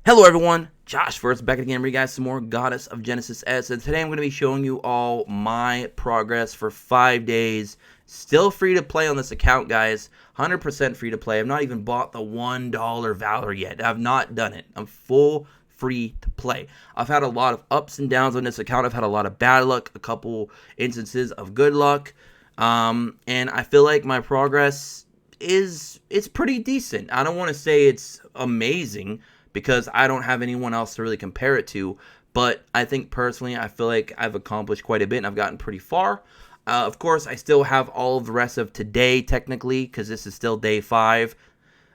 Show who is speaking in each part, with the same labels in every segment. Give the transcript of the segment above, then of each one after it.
Speaker 1: Hello everyone, Josh first back again, bring you guys some more Goddess of Genesis S, and today I'm going to be showing you all my progress for 5 days. Still free to play on this account, guys. 100% free to play. I've not even bought the $1 Valor yet. I've not done it. I'm full free to play. I've had a lot of ups and downs on this account. I've had a lot of bad luck, a couple instances of good luck, and I feel like my progress it's pretty decent. I don't want to say it's amazing, because I don't have anyone else to really compare it to. But I think personally, I feel like I've accomplished quite a bit and I've gotten pretty far. Of course, I still have all of the rest of today, technically, because this is still day 5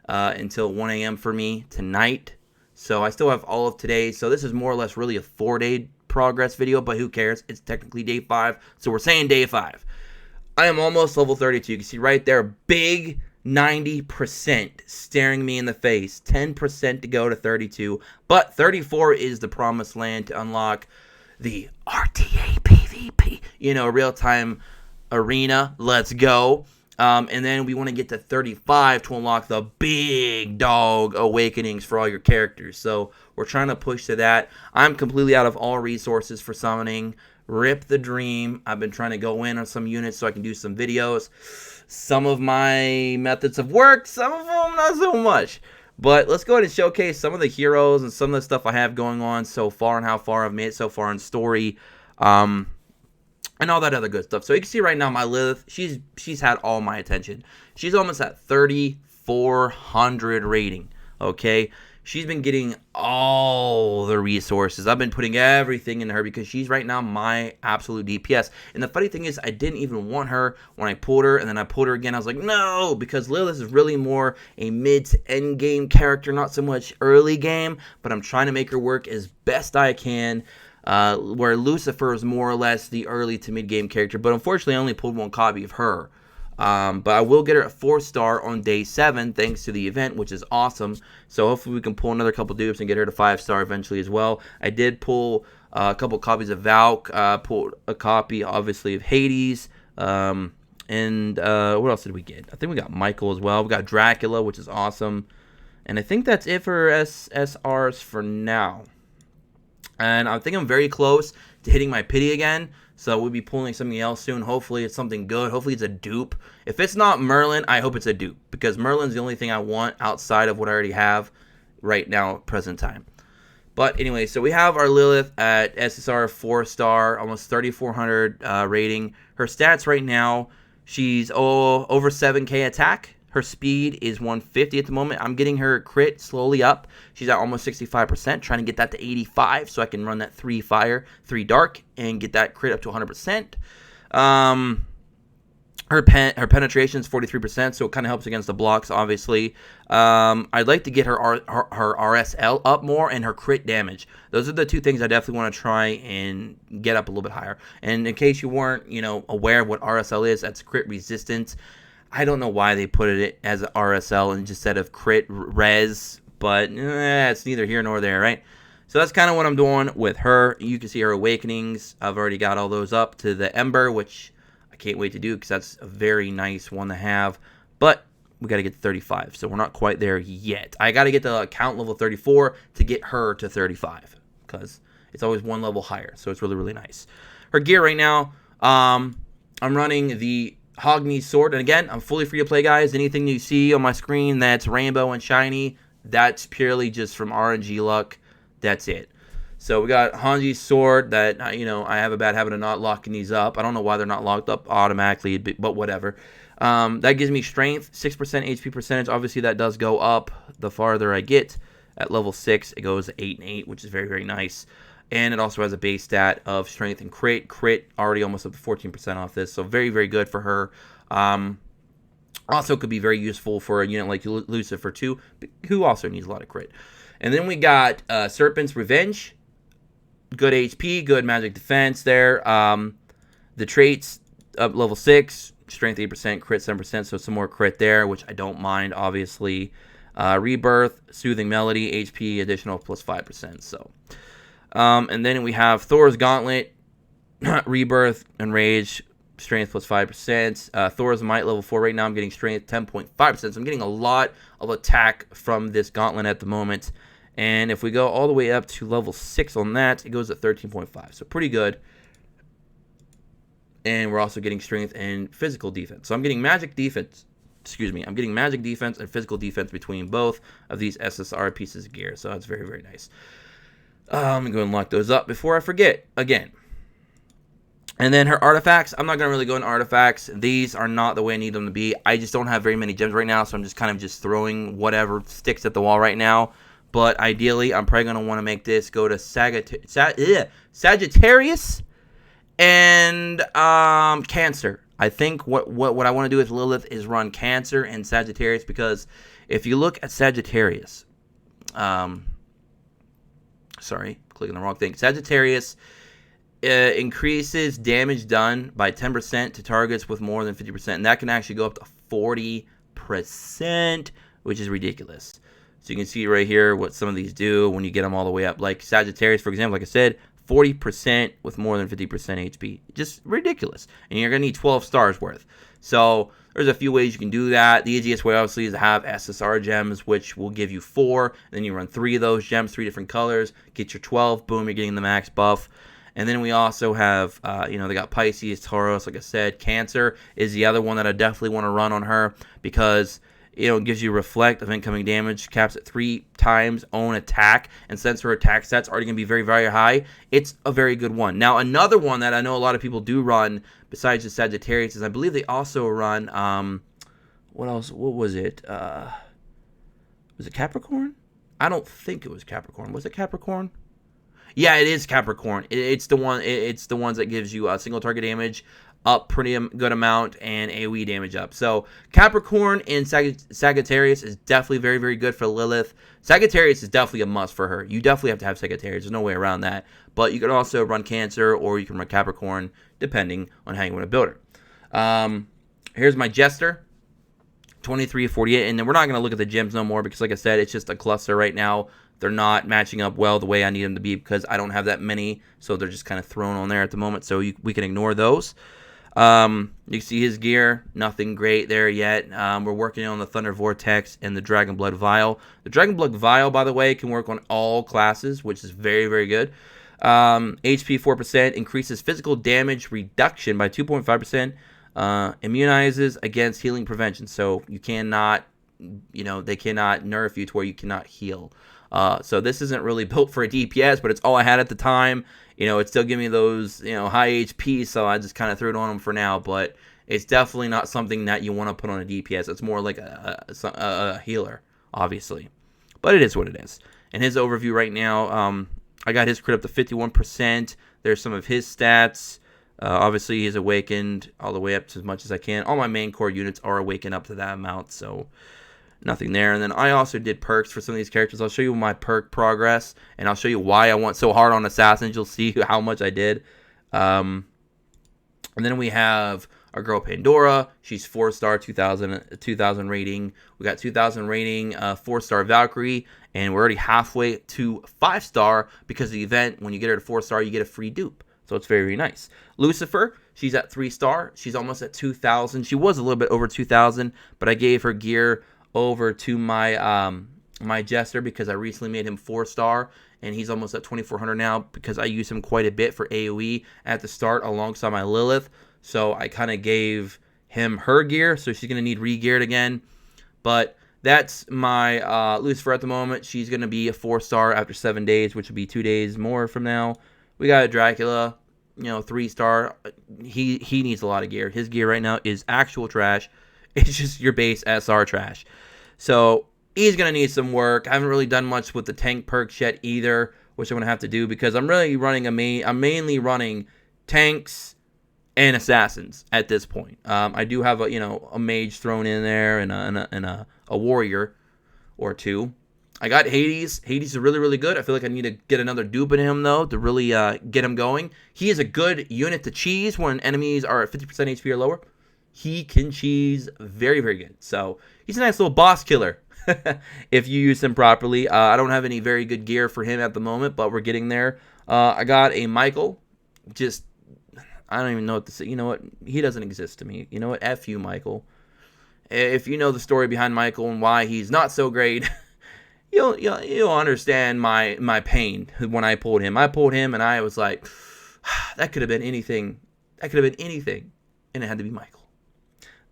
Speaker 1: until 1 a.m. for me tonight. So I still have all of today. So this is more or less really a 4-day progress video, but who cares? It's technically day 5. So we're saying day 5. I am almost level 32. You can see right there, big 90% staring me in the face. 10% to go to 32. But 34 is the promised land to unlock the RTA PvP. Real-time arena. Let's go. And then we want to get to 35 to unlock the big dog awakenings for all your characters. So we're trying to push to that. I'm completely out of all resources for summoning. Rip the dream. I've been trying to go in on some units so I can do some videos. Some of my methods have worked, some of them not so much. But let's go ahead and showcase some of the heroes and some of the stuff I have going on so far and how far I've made it so far in story. And all that other good stuff. So you can see right now my Lilith, she's had all my attention. She's almost at 3,400 rating, okay? She's been getting all the resources. I've been putting everything in her because she's right now my absolute DPS. And the funny thing is, I didn't even want her when I pulled her, and then I pulled her again. I was like, no, because Lilith is really more a mid to end game character, not so much early game, but I'm trying to make her work as best I can. Where Lucifer is more or less the early to mid game character, but unfortunately I only pulled one copy of her. But I will get her at 4-star on day 7 thanks to the event, which is awesome. So hopefully we can pull another couple dupes and get her to 5-star eventually as well. I did pull a couple copies of Valk, pulled a copy obviously of Hades, and what else did we get? I think we got Michael as well. We got Dracula, which is awesome, and I think that's it for SSRs for now. And I think I'm very close to hitting my pity again. So we'll be pulling something else soon. Hopefully it's something good. Hopefully it's a dupe. If it's not Merlin, I hope it's a dupe, because Merlin's the only thing I want outside of what I already have right now, present time. But anyway, so we have our Lilith at SSR 4-star, almost 3,400 rating. Her stats right now, she's over 7k attack. Her speed is 150 at the moment. I'm getting her crit slowly up. She's at almost 65%, trying to get that to 85 so I can run that 3 fire, 3 dark, and get that crit up to 100%. Her penetration is 43%, so it kind of helps against the blocks, obviously. I'd like to get her RSL up more and her crit damage. Those are the 2 things I definitely want to try and get up a little bit higher. And in case you weren't, aware of what RSL is, that's crit resistance. I don't know why they put it as an RSL instead of crit res, but it's neither here nor there, right? So that's kind of what I'm doing with her. You can see her awakenings. I've already got all those up to the Ember, which I can't wait to do because that's a very nice one to have. But we got to get to 35, so we're not quite there yet. I got to get the account level 34 to get her to 35, because it's always one level higher, so it's really, really nice. Her gear right now, I'm running the Hogni's sword, and again, I'm fully free to play, guys. Anything you see on my screen that's rainbow and shiny, that's purely just from RNG luck. That's it. So we got Hanji's sword that, I have a bad habit of not locking these up. I don't know why they're not locked up automatically, but whatever. That gives me strength, 6% HP percentage. Obviously, that does go up the farther I get. At level 6, it goes 8 and 8, which is very, very nice. And it also has a base stat of strength and crit. Crit already almost up to 14% off this. So very, very good for her. Also could be very useful for a unit like Lucifer too, who also needs a lot of crit. And then we got Serpent's Revenge. Good HP, good magic defense there. The traits up level 6. Strength 8%, crit 7%. So some more crit there, which I don't mind, obviously. Rebirth, Soothing Melody, HP additional plus 5%. So... and then we have Thor's Gauntlet, Rebirth, and Rage, strength plus 5%. Thor's Might level 4 right now. I'm getting strength 10.5%. So I'm getting a lot of attack from this gauntlet at the moment. And if we go all the way up to level 6 on that, it goes at 13.5. So pretty good. And we're also getting strength and physical defense. So I'm getting magic defense. Excuse me. I'm getting magic defense and physical defense between both of these SSR pieces of gear. So that's very, very nice. I'm going to go and lock those up before I forget again. And then her artifacts, I'm not going to really go into artifacts. These are not the way I need them to be. I just don't have very many gems right now, so I'm just kind of just throwing whatever sticks at the wall right now. But ideally, I'm probably going to want to make this go to Sagittarius and Cancer. I think what I want to do with Lilith is run Cancer and Sagittarius, because if you look at Sagittarius, sorry, clicking the wrong thing. Sagittarius increases damage done by 10% to targets with more than 50%, and that can actually go up to 40%, which is ridiculous. So you can see right here what some of these do when you get them all the way up. Like Sagittarius, for example, like I said, 40% with more than 50% HP. Just ridiculous. And you're going to need 12 stars worth. So there's a few ways you can do that. The easiest way, obviously, is to have SSR gems, which will give you 4. Then you run 3 of those gems, 3 different colors. Get your 12. Boom, you're getting the max buff. And then we also have, they got Pisces, Taurus, like I said. Cancer is the other one that I definitely want to run on her, because it gives you reflect of incoming damage, caps at 3 times own attack, and since her attack set's already going to be very, very high, it's a very good one. Now, another one that I know a lot of people do run, besides the Sagittarius, is I believe they also run, what else? What was it? Was it Capricorn? I don't think it was Capricorn. Was it Capricorn? Yeah, it is Capricorn. It's the one. It's the ones that gives you a single target damage up pretty good amount and AoE damage up. So Capricorn and Sagittarius is definitely very, very good for Lilith. Sagittarius is definitely a must for her. You definitely have to have Sagittarius. There's no way around that. But you can also run Cancer, or you can run Capricorn, depending on how you want to build her. Here's my Jester. 23, 48, and then we're not going to look at the gems no more, because like I said, it's just a cluster right now. They're not matching up well the way I need them to be, because I don't have that many, so they're just kind of thrown on there at the moment, so we can ignore those. You can see his gear, nothing great there yet. We're working on the Thunder Vortex and the Dragon Blood Vial. The Dragon Blood Vial, by the way, can work on all classes, which is very, very good. HP 4%, increases physical damage reduction by 2.5%. Immunizes against healing prevention, so you cannot, they cannot nerf you to where you cannot heal. So this isn't really built for a DPS, but it's all I had at the time. It's still giving me those, high HP, so I just kind of threw it on them for now, but it's definitely not something that you want to put on a DPS. It's more like a healer, obviously, but it is what it is. And his overview right now, I got his crit up to 51%. There's some of his stats. Obviously, he's awakened all the way up to as much as I can. All my main core units are awakened up to that amount, so nothing there. And then I also did perks for some of these characters. I'll show you my perk progress, and I'll show you why I went so hard on Assassins. You'll see how much I did. And then we have our girl Pandora. She's 4-star, 2,000 rating. We got 2,000 rating, 4-star Valkyrie, and we're already halfway to 5-star, because of the event, when you get her to 4-star, you get a free dupe. So it's very, very nice. Lucifer, she's at 3-star. She's almost at 2,000. She was a little bit over 2,000, but I gave her gear over to my my Jester, because I recently made him 4-star, and he's almost at 2,400 now, because I use him quite a bit for AoE at the start alongside my Lilith. So I kind of gave him her gear, so she's going to need re-geared again. But that's my Lucifer at the moment. She's going to be a 4-star after 7 days, which will be 2 days more from now. We got a Dracula, 3-star. He needs a lot of gear. His gear right now is actual trash. It's just your base SR trash. So he's going to need some work. I haven't really done much with the tank perks yet either, which I'm going to have to do, because I'm really running I'm mainly running tanks and assassins at this point. I do have a mage thrown in there, and a warrior or two. I got Hades. Hades is really, really good. I feel like I need to get another dupe in him, though, to really get him going. He is a good unit to cheese when enemies are at 50% HP or lower. He can cheese very, very good. So he's a nice little boss killer if you use him properly. I don't have any very good gear for him at the moment, but we're getting there. I got a Michael. I don't even know what to say. You know what? He doesn't exist to me. You know what? F you, Michael. If you know the story behind Michael and why he's not so great, you'll understand my pain when I pulled him. I pulled him, and I was like, that could have been anything. That could have been anything, and it had to be Michael.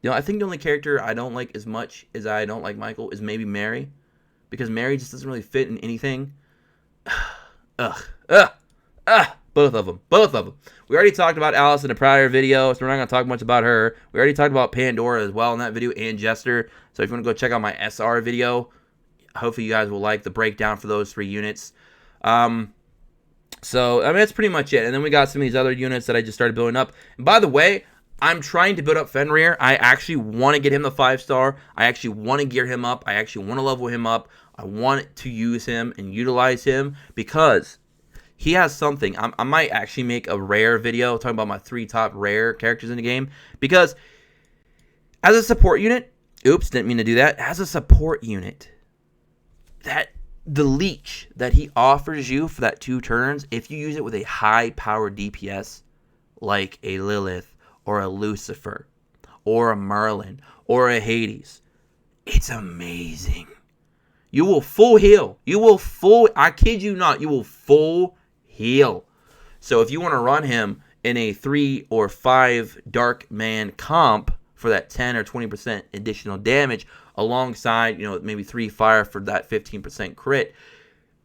Speaker 1: I think the only character I don't like as much as I don't like Michael is maybe Mary, because Mary just doesn't really fit in anything. Both of them. We already talked about Alice in a prior video, so we're not going to talk much about her. We already talked about Pandora as well in that video, and Jester. So if you want to go check out my SR video, hopefully you guys will like the breakdown for those 3 units. So, I mean, that's pretty much it. And then we got some of these other units that I just started building up. And by the way, I'm trying to build up Fenrir. I actually want to get him the 5-star. I actually want to gear him up. I actually want to level him up. I want to use him and utilize him because he has something. I might actually make a rare video talking about my 3 top rare characters in the game, because as a support unit, oops, didn't mean to do that. As a support unit, that the leech that he offers you for that 2 turns, if you use it with a high powered DPS like a Lilith or a Lucifer or a Merlin or a Hades, it's amazing. You will full heal. I kid you not, you will full heal. So if you want to run him in a 3 or 5 Dark Man comp for that 10 or 20% additional damage, alongside, maybe 3 fire for that 15% crit,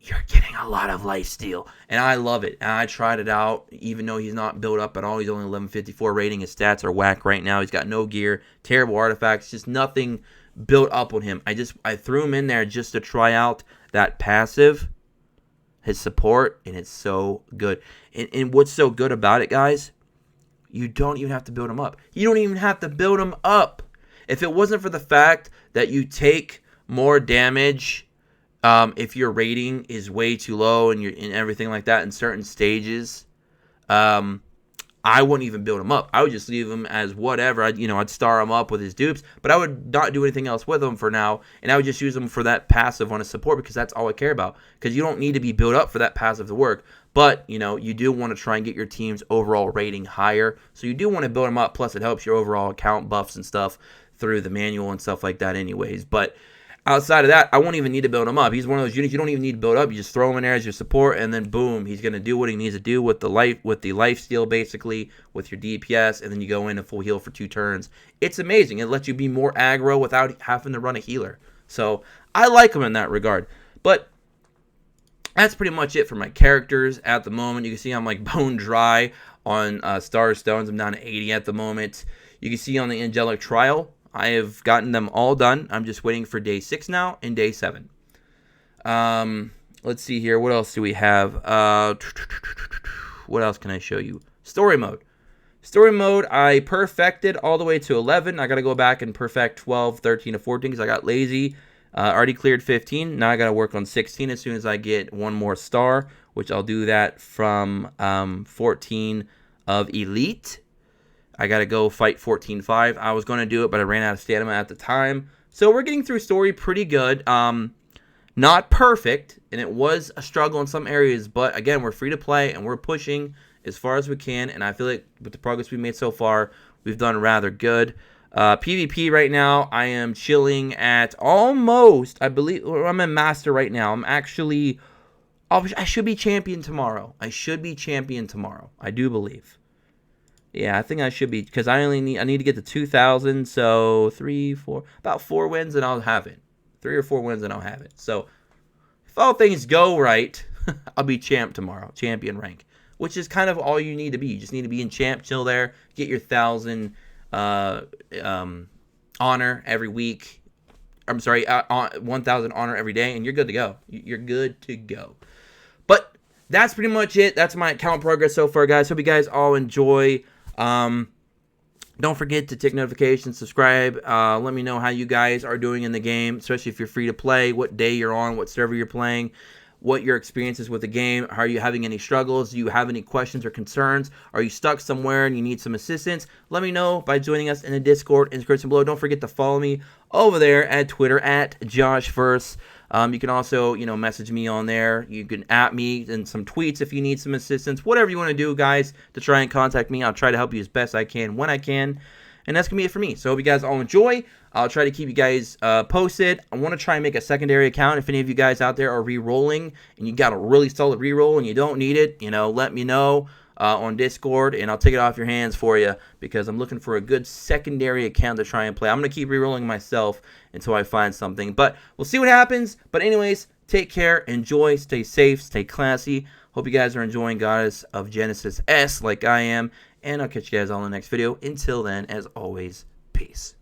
Speaker 1: you're getting a lot of lifesteal. And I love it. And I tried it out, even though he's not built up at all. He's only 1154 rating. His stats are whack right now. He's got no gear, terrible artifacts, just nothing built up on him. I threw him in there just to try out that passive, his support, and it's so good. And what's so good about it, guys, you don't even have to build him up. You don't even have to build him up. If it wasn't for the fact that you take more damage if your rating is way too low and everything like that in certain stages, I wouldn't even build him up. I would just leave him as whatever. I'd star him up with his dupes, but I would not do anything else with him for now, and I would just use him for that passive on his support, because that's all I care about. Because you don't need to be built up for that passive to work, but you do want to try and get your team's overall rating higher, so you do want to build him up. Plus, it helps your overall account buffs and stuff through the manual and stuff like that anyways. But outside of that, I won't even need to build him up. He's one of those units you don't even need to build up. You just throw him in there as your support, and then boom, he's going to do what he needs to do with the life steal, basically, with your DPS, and then you go in and full heal for 2 turns. It's amazing. It lets you be more aggro without having to run a healer. So I like him in that regard. But that's pretty much it for my characters at the moment. You can see I'm like bone dry on Star Stones. I'm down to 80 at the moment. You can see on the Angelic Trial, I have gotten them all done. I'm just waiting for day 6 now and day 7. Let's see here. What else do we have? What else can I show you? Story mode. Story mode, I perfected all the way to 11. I got to go back and perfect 12, 13, to 14 because I got lazy. Already cleared 15. Now I got to work on 16 as soon as I get one more star, which I'll do that from 14 of Elite. I got to go fight 14-5. I was going to do it, but I ran out of stamina at the time. So we're getting through story pretty good. Not perfect, and it was a struggle in some areas, but again, we're free to play, and we're pushing as far as we can, and I feel like with the progress we've made so far, we've done rather good. PvP right now, I am chilling at almost, I believe, I'm in Master right now. I should be champion tomorrow. I do believe. Yeah, I think I should be, because I need to get to 2,000, so 4 wins and I'll have it. 3 or 4 wins and I'll have it. So, if all things go right, I'll be champ tomorrow, champion rank, which is kind of all you need to be. You just need to be in champ, chill there, get your 1,000 honor every week. 1,000 honor every day, and you're good to go. You're good to go. But that's pretty much it. That's my account progress so far, guys. Hope you guys all enjoy. Don't forget to tick notifications, subscribe. Let me know how you guys are doing in the game, especially if you're free to play, what day you're on, what server you're playing, what your experience is with the game. Are you having any struggles? Do you have any questions or concerns? Are you stuck somewhere and you need some assistance? Let me know by joining us in the Discord in the description below. Don't forget to follow me over there at Twitter at JoshVerse. You can also, message me on there. You can at me and some tweets if you need some assistance. Whatever you want to do, guys, to try and contact me. I'll try to help you as best I can when I can. And that's going to be it for me. So I hope you guys all enjoy. I'll try to keep you guys posted. I want to try and make a secondary account. If any of you guys out there are re-rolling and you got a really solid re-roll and you don't need it, let me know on Discord, and I'll take it off your hands for you, because I'm looking for a good secondary account to try and play. I'm going to keep re-rolling myself until I find something, but we'll see what happens. But anyways, take care, enjoy, stay safe, stay classy. Hope you guys are enjoying Goddess of Genesis S like I am, and I'll catch you guys all in the next video. Until then, as always, peace.